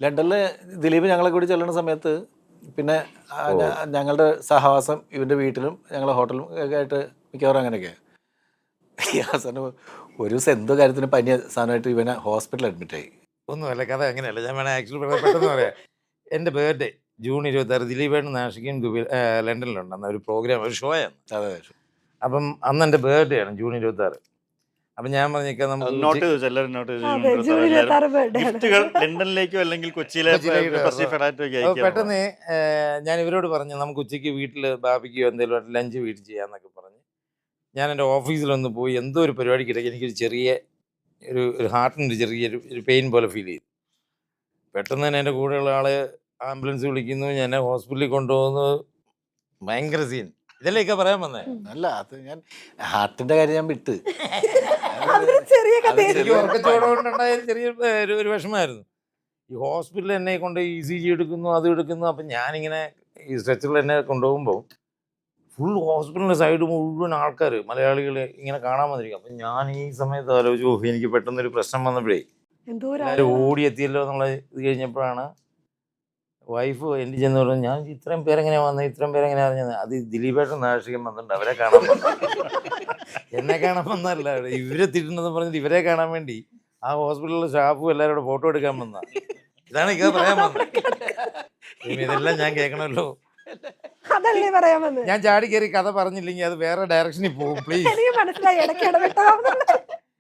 ലണ്ടനിൽ ദിലീപ് ഞങ്ങളെ കൂടി ചെല്ലുന്ന സമയത്ത് പിന്നെ ഞങ്ങളുടെ സഹവാസം ഇവൻ്റെ വീട്ടിലും ഞങ്ങളെ ഹോട്ടലും ഒക്കെ ആയിട്ട് മിക്കവാറും അങ്ങനെയൊക്കെയാണ്. ഈ അവസാനം ഒരു ദിവസം എന്തോ കാര്യത്തിന് പനിയ സാധനമായിട്ട് ഇവനെ ഹോസ്പിറ്റലിൽ അഡ്മിറ്റായി. ഒന്നുമല്ല, കഥ അങ്ങനെയല്ല. ഞാൻ വേണേൽ ആക്ച്വലി പെട്ടെന്ന് പറയാം. എൻ്റെ ബർത്ത്ഡേ ജൂൺ 26 ദിലീപേട്ടൻ നാഷിക്കും ലണ്ടനിലുണ്ട്. അന്ന് ഒരു പ്രോഗ്രാം, ഒരു ഷോയാണ്. അതെ. അപ്പം അന്ന് എൻ്റെ ബർത്ത്ഡേ ആണ് ജൂൺ 26. അപ്പം ഞാൻ പറഞ്ഞേക്കാം ഗിഫ്റ്റുകൾ ലണ്ടനിലേക്കോ അല്ലെങ്കിൽ കൊച്ചിയിലെ പെട്ടെന്ന് ഞാൻ ഇവരോട് പറഞ്ഞു നമുക്ക് ഉച്ചയ്ക്ക് വീട്ടിൽ ബാബിക്കോ എന്തെങ്കിലും ലഞ്ച് വീട്ടിൽ ചെയ്യാന്നൊക്കെ പറഞ്ഞ് ഞാൻ എൻ്റെ ഓഫീസിലൊന്ന് പോയി എന്തോ ഒരു പരിപാടിക്കിടയ്ക്ക് എനിക്കൊരു ചെറിയ ഒരു ഹാർട്ടിൻ്റെ ചെറിയൊരു പെയിൻ പോലെ ഫീൽ ചെയ്തു. പെട്ടെന്ന് തന്നെ എൻ്റെ കൂടെയുള്ള ആള് ആംബുലൻസ് വിളിക്കുന്നു, ഞാൻ ഹോസ്പിറ്റലിൽ കൊണ്ടുപോകുന്നു. ഭയങ്കര സീൻ. ഇതല്ലേക്കാ പറയാൻ വന്നേ. അല്ല, അത് ഞാൻ ഹാർട്ടിന്റെ കാര്യം ഞാൻ വിട്ട്. എനിക്ക് ഉറക്കച്ചോടുകൊണ്ടുണ്ടായ ഒരു വിഷമമായിരുന്നു. ഈ ഹോസ്പിറ്റലിൽ എന്നെ കൊണ്ട് ECG എടുക്കുന്നു, അത് എടുക്കുന്നു. അപ്പം ഞാനിങ്ങനെ ഈ സ്ട്രെച്ചറിൽ എന്നെ കൊണ്ടുപോകുമ്പോൾ ഫുൾ ഹോസ്പിറ്റലിൻ്റെ സൈഡ് മുഴുവൻ ആൾക്കാർ, മലയാളികൾ ഇങ്ങനെ കാണാൻ വന്നിരിക്കും. അപ്പം ഞാൻ ഈ സമയത്ത് ആലോചിച്ചു, എനിക്ക് പെട്ടെന്നൊരു പ്രശ്നം വന്നപ്പോഴേ എല്ലാവരും ഓടിയെത്തിയല്ലോ എന്നുള്ള ഇത് കഴിഞ്ഞപ്പോഴാണ് വൈഫ് എൻ്റെ ചെന്ന് പറഞ്ഞു, ഞാൻ ഇത്രയും പേരെങ്ങനെയാണ് വന്നത്, ഇത്രയും പേരെങ്ങനെ അറിഞ്ഞത്? അത് ദിലീപേട്ടൻ നാഷികം വന്നിട്ടുണ്ട്, അവരെ കാണാൻ വന്നു. എന്നെ കാണാൻ വന്നല്ല, ഇവരെ തിട്ടുണ്ടെന്ന് പറഞ്ഞിട്ട് ഇവരെ കാണാൻ വേണ്ടി ആ ഹോസ്പിറ്റലിലെ സ്റ്റാഫും എല്ലാവരും ഫോട്ടോ എടുക്കാൻ വന്ന. ഇതാണ് ഇങ്ങനെ പറയാൻ വന്നത്. ഇതെല്ലാം ഞാൻ കേൾക്കണമല്ലോ. പറയാൻ വന്നത്. ഞാൻ ചാടി കയറി കഥ പറഞ്ഞില്ലെങ്കിൽ അത് വേറെ ഡയറക്ഷനിൽ പോകും. പ്ലീസ്. മനസ്സിലായി.